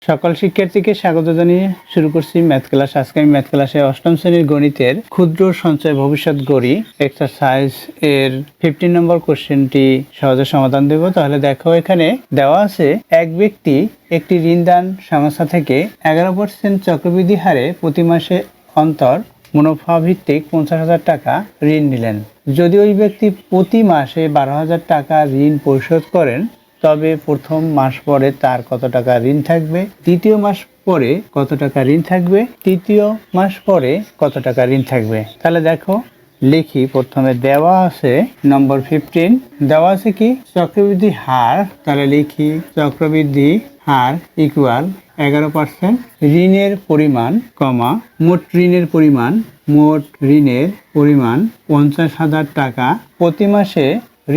সকল শিক্ষার্থীকে স্বাগত জানিয়ে শুরু করছি ম্যাথ ক্লাস। আজকে আমি ম্যাথ ক্লাসে অষ্টম শ্রেণীর গণিতের ক্ষুদ্র সঞ্চয় ভবিষ্যৎ গড়ি এক্সারসাইজ এর 15 নম্বর কোশ্চেনটি সহজে সমাধান দেব। তাহলে দেখো, এখানে দেওয়া আছে এক ব্যক্তি একটি ঋণদান সংস্থা থেকে 11% চক্রবৃদ্ধি হারে প্রতি মাসে অন্তর মুনাফা ভিত্তিক 50,000 টাকা ঋণ নিলেন। যদি ওই ব্যক্তি প্রতি মাসে 12,000 টাকা ঋণ পরিশোধ করেন, তবে প্রথম মাস পরে তার কত টাকা ঋণ থাকবে, দ্বিতীয় মাস পরে কত টাকা ঋণ থাকবে, তৃতীয় মাস পরে কত টাকা ঋণ থাকবে। তাহলে দেখো, লিখি। প্রথমে দেওয়া আছে নম্বর 15, দেওয়া আছে কি চক্রবৃদ্ধি হার। তাহলে লিখি চক্রবৃদ্ধি হার ইকুয়াল 11%, ঋণের পরিমাণ কমা মোট ঋণের পরিমাণ, মোট ঋণের পরিমাণ 50,000 টাকা। প্রতি মাসে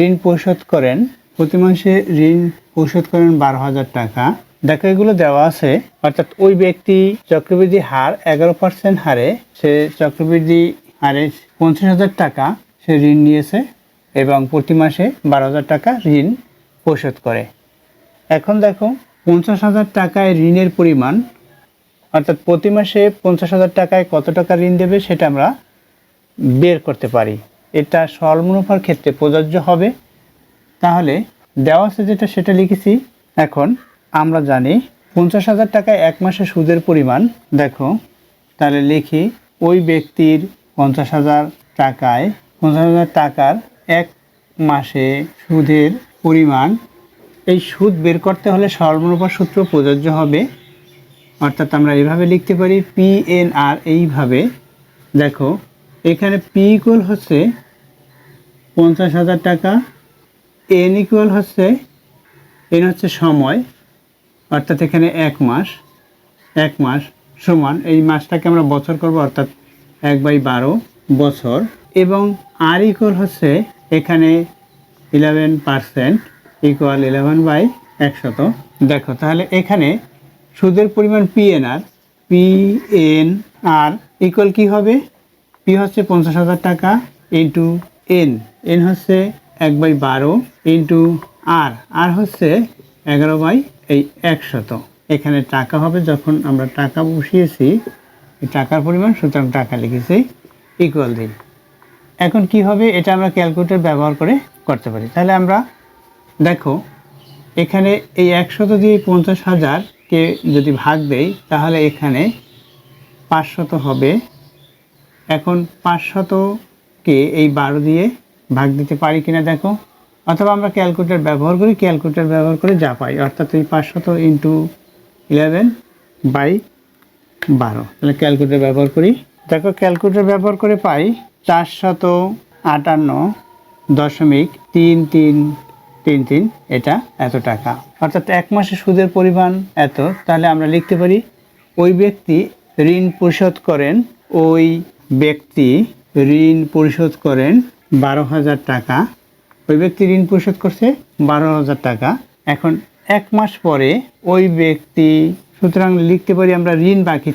ঋণ পরিশোধ করেন, প্রতি মাসে ঋণ পরিশোধ করেন 12,000 টাকা। দেখো, এগুলো দেওয়া আছে। অর্থাৎ ওই ব্যক্তি চক্রবৃদ্ধি হার 11% হারে, সে চক্রবৃদ্ধি হারে 50,000 টাকা সে ঋণ নিয়েছে এবং প্রতি মাসে 12,000 টাকা ঋণ পরিশোধ করে। এখন দেখো, 50,000 টাকায় ঋণের পরিমাণ, অর্থাৎ প্রতি মাসে 50,000 টাকায় কত টাকা ঋণ দেবে সেটা আমরা বের করতে পারি। এটা সরল মুনাফার ক্ষেত্রে প্রযোজ্য হবে। তাহলে দেওয়া আছে যেটা সেটা লিখেছি। এখন আমরা জানি 50,000 টাকায় এক মাসে সুদের পরিমাণ। দেখো, তাহলে লিখি ওই ব্যক্তির 50,000 টাকায় 50,000 টাকার এক মাসে সুদের পরিমাণ। এই সুদ বের করতে হলে সরল মুনাফার সূত্র প্রযোজ্য হবে। অর্থাৎ আমরা এইভাবে লিখতে পারি PNR। এইভাবে দেখো, এখানে P ইকুয়াল হচ্ছে 50,000 টাকা, N ইকুয়াল হচ্ছে, N হচ্ছে সময়, অর্থাৎ এখানে এক মাস সমান, এই মাসটাকে আমরা বছর করব, অর্থাৎ 1/12 বছর। এবং R ইকুয়াল হচ্ছে এখানে 11% ইকুয়াল 11/100। দেখো, তাহলে এখানে সুদের পরিমাণ PNR ইকুয়াল কি হবে? P হচ্ছে 50,000 টাকা ইন্টু N হচ্ছে 1/12 ইন্টু আর হচ্ছে 11/100। এখানে টাকা হবে, যখন আমরা টাকা বসিয়েছি এই টাকার পরিমাণ, সুতরাং টাকা লিখেছি ইকুয়াল দিই। এখন কি হবে, এটা আমরা ক্যালকুলেটর ব্যবহার করে করতে পারি। তাহলে আমরা দেখো, এখানে এই 100 দিয়ে 50,000কে যদি ভাগ দেই, তাহলে এখানে 500 হবে। এখন 500কে এই 12 দিয়ে ভাগ দিতে পারি কিনা দেখো, অথবা আমরা ক্যালকুলেটর ব্যবহার করি, ক্যালকুলেটর ব্যবহার করে যা পাই, অর্থাৎ এই 500 ইন্টু 11/12। তাহলে ক্যালকুলেটর ব্যবহার করি। দেখো, ক্যালকুলেটর ব্যবহার করে পাই 458.3333, এটা এত টাকা। অর্থাৎ এক মাসে সুদের পরিমাণ এত। তাহলে আমরা লিখতে পারি ওই ব্যক্তি ঋণ পরিশোধ করেন, ওই ব্যক্তি ঋণ পরিশোধ করেন 12,000 টাকা। ওই ব্যক্তি ঋণ পরিশোধ করছে 12,000 টাকা। এখন এক মাস পরে ওই ব্যক্তি, সুতরাং লিখতে পারি আমরা ঋণ বাকি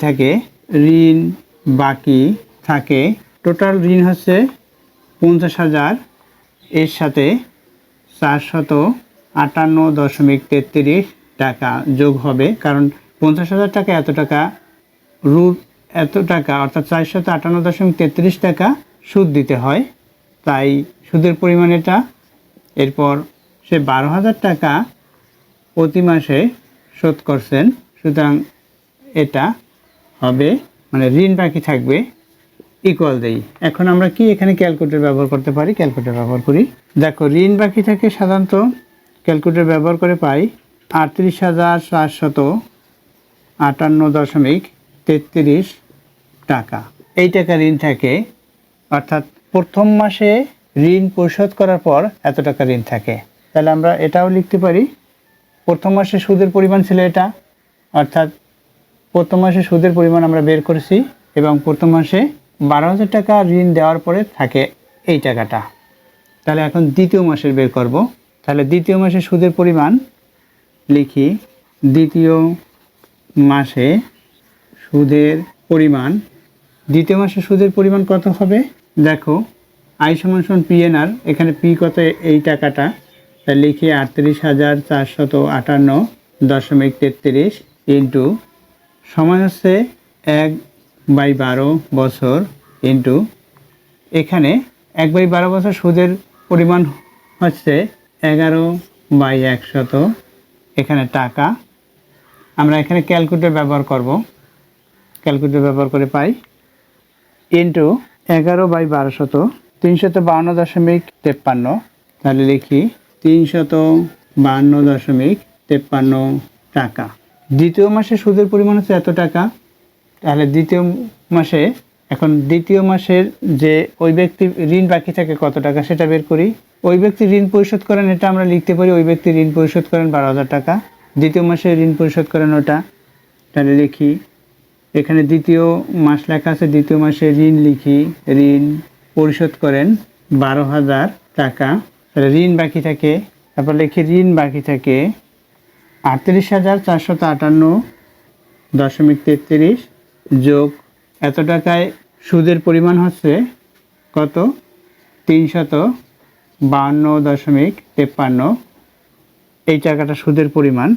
থাকে, টোটাল ঋণ হচ্ছে 50,000, এর সাথে 458.33 টাকা যোগ হবে, কারণ 50,000 টাকা এত টাকা অর্থাৎ 458.33 টাকা সুদ দিতে হয়, তাই সুদের পরিমাণ এটা। এরপর সে 12,000 টাকা প্রতি মাসে শোধ করছেন, সুতরাং এটা হবে, মানে ঋণ বাকি থাকবে ইকুয়াল দেই। এখন আমরা কি এখানে ক্যালকুলেটর ব্যবহার করতে পারি, ক্যালকুলেটর ব্যবহার করি। দেখো, ঋণ বাকি থাকে সাধারণত ক্যালকুলেটর ব্যবহার করে পাই 38,458.33 টাকা। এই টাকা ঋণ থাকে, অর্থাৎ প্রথম মাসে ঋণ পরিশোধ করার পর এত টাকা ঋণ থাকে। তাহলে আমরা এটাও লিখতে পারি, প্রথম মাসে সুদের পরিমাণ ছিল এটা, অর্থাৎ প্রথম মাসে সুদের পরিমাণ আমরা বের করেছি, এবং প্রথম মাসে 12,000 টাকা ঋণ দেওয়ার পরে থাকে এই টাকাটা। তাহলে এখন দ্বিতীয় মাসের বের করব। তাহলে দ্বিতীয় মাসে সুদের পরিমাণ লিখি, দ্বিতীয় মাসে সুদের পরিমাণ, দ্বিতীয় মাসে সুদের পরিমাণ কত হবে? দেখো, I = PNR, এখানে P কত, এই টাকাটা, তাই লিখি 38,458.33 ইন্টু সময় হচ্ছে 1/12 বছর ইন্টু এখানে 1/12 বছর সুদের পরিমাণ হচ্ছে 11/100, এখানে টাকা। আমরা এখানে ক্যালকুলেটর ব্যবহার করব, ক্যালকুলেটর ব্যবহার করে পাই ইন্টু 11/1200 352.53, তাহলে লিখি 352.53 টাকা। দ্বিতীয় মাসে সুদের পরিমাণ হচ্ছে এত টাকা, তাহলে দ্বিতীয় মাসে এখন দ্বিতীয় মাসের যে ওই ব্যক্তি ঋণ বাকি থাকে কত টাকা সেটা বের করি। ওই ব্যক্তি ঋণ পরিশোধ করেন এটা আমরা লিখতে পারি ওই ব্যক্তি ঋণ পরিশোধ করেন 12,000 টাকা, দ্বিতীয় মাসে ঋণ পরিশোধ করেন ওটা, তাহলে লিখি এখানে দ্বিতীয় মাস লেখা আছে, দ্বিতীয় মাসে ঋণ লিখি ঋণ পরিশোধ করেন 12,000 টাকা, তাহলে ঋণ বাকি থাকে, তারপর লিখি ঋণ বাকি থাকে 38,458.33 যোগ এত টাকায় সুদের পরিমাণ হচ্ছে কত 352.53, এই টাকাটা সুদের পরিমাণ।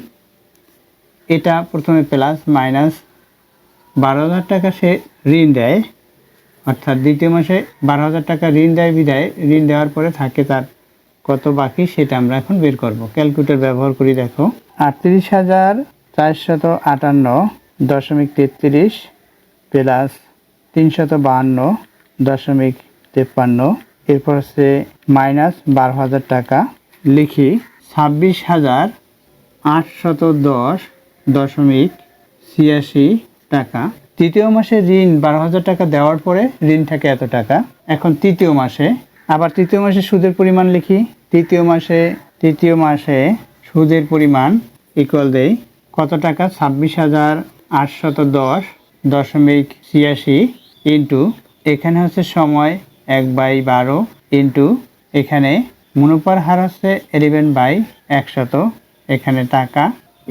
এটা প্রথমে প্লাস মাইনাস 12,000 টাকা সে ঋণ দেয়, অর্থাৎ দ্বিতীয় মাসে 12,000 টাকা ঋণ দেয় বিদায় ঋণ দেওয়ার পরে থাকে তার কত বাকি সেটা আমরা এখন বের করব। ক্যালকুলেটর ব্যবহার করি, দেখো 38,458.33 প্লাস 352.53, এরপর হচ্ছে মাইনাস 12,000 টাকা, লিখি 26,810.86 টাকা। তৃতীয় মাসে ঋণ 12,000 টাকা দেওয়ার পরে ঋণ থাকে এত টাকা। এখন তৃতীয় মাসে আবার তৃতীয় মাসে সুদের পরিমাণ লিখি, তৃতীয় মাসে সুদের পরিমাণ ইকুয়াল দেই কত টাকা 26,810.86 ইন্টু এখানে হচ্ছে সময় 1/12 ইন্টু এখানে মুনাফার হার হচ্ছে 11/100, এখানে টাকা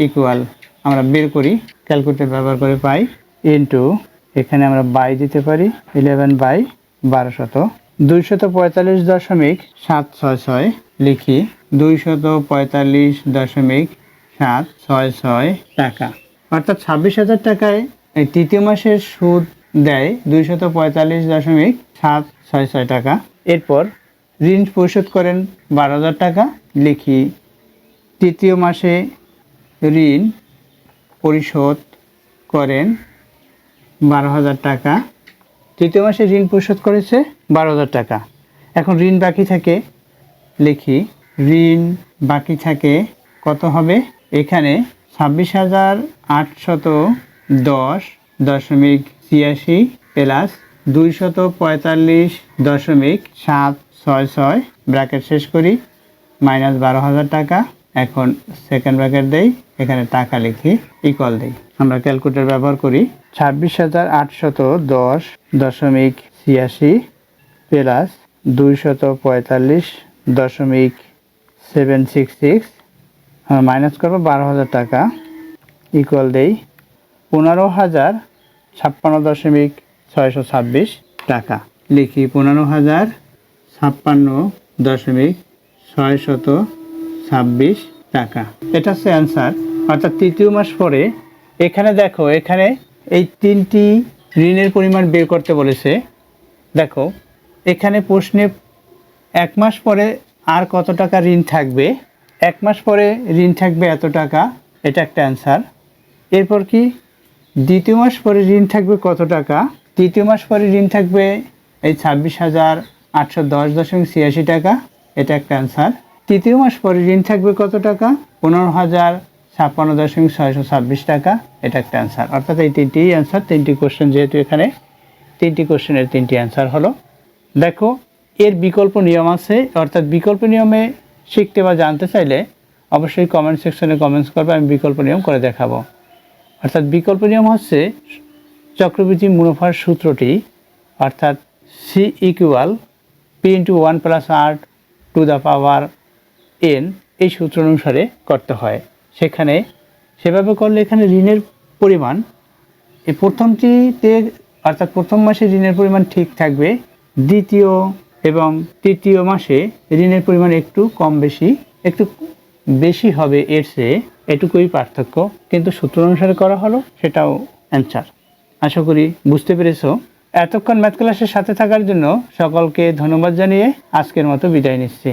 ইকুয়াল আমরা বের করি ক্যালকুলেটর ব্যবহার করে পাই ইন্টু এখানে আমরা বাই দিতে পারি 11/1200 245.766 লিখি 245.766 টাকা, অর্থাৎ 26,000 টাকায় এই তৃতীয় মাসের সুদ দেয় 245.766 টাকা। এরপর ঋণ পরিশোধ করেন 12,000 টাকা, লিখি তৃতীয় মাসে ঋণ পরিশোধ করেন 12,000 টাকা, তৃতীয় মাসে ঋণ পরিশোধ করেছে 12,000 টাকা। এখন ঋণ বাকি থাকে, লিখি ঋণ বাকি থাকে কত হবে এখানে 26,810.86 প্লাস 245.766 ব্র্যাকেট শেষ করি মাইনাস 12,000 টাকা। এখন সেকেন্ড ব্র্যাকেট দেই, এখানে টাকা লিখি ইকুয়াল দেই, আমরা ক্যালকুলেটর ব্যবহার করি 26,810.86 প্লাস 245.766 মাইনাস করবো 12,000 টাকা ইকুয়াল দেই 15,056.626 টাকা, লিখি 15,056.626 টাকা। এটা হচ্ছে অ্যান্সার, অর্থাৎ তৃতীয় মাস পরে। এখানে দেখো এখানে এই তিনটি ঋণের পরিমাণ বের করতে বলেছে। দেখো এখানে প্রশ্নে 1 মাস পরে আর কত টাকা ঋণ থাকবে, 1 মাস পরে ঋণ থাকবে এত টাকা, এটা একটা অ্যান্সার। এরপর কি দ্বিতীয় মাস পরে ঋণ থাকবে কত টাকা, তৃতীয় মাস পরে ঋণ থাকবে এই 26,810.86 টাকা, এটা একটা অ্যান্সার। তৃতীয় মাস পরে ঋণ থাকবে কত টাকা 15,056.626 টাকা, এটা একটা অ্যান্সার। অর্থাৎ এই তিনটি অ্যান্সার, তিনটি কোশ্চেন, যেহেতু এখানে তিনটি কোশ্চেনের তিনটি অ্যান্সার হলো। দেখো এর বিকল্প নিয়ম আছে, অর্থাৎ বিকল্প নিয়মে শিখতে বা জানতে চাইলে অবশ্যই কমেন্ট সেকশনে কমেন্টস করবে, আমি বিকল্প নিয়ম করে দেখাবো। অর্থাৎ বিকল্প নিয়ম হচ্ছে চক্রবৃদ্ধি মুনাফার সূত্রটি, অর্থাৎ C equal P into 1 + r⁴n, এই সূত্র অনুসারে করতে হয়। সেখানে সেভাবে করলে এখানে ঋণের পরিমাণ এই প্রথমটিতে, অর্থাৎ প্রথম মাসে ঋণের পরিমাণ ঠিক থাকবে, দ্বিতীয় এবং তৃতীয় মাসে ঋণের পরিমাণ একটু কম বেশি, একটু বেশি হবে এর চেয়ে, এটুকুই পার্থক্য, কিন্তু সূত্র অনুসারে করা হলো সেটাও অ্যান্সার। আশা করি বুঝতে পেরেছো। এতক্ষণ ম্যাথ ক্লাসের সাথে থাকার জন্য সকলকে ধন্যবাদ জানিয়ে আজকের মতো বিদায় নিচ্ছি।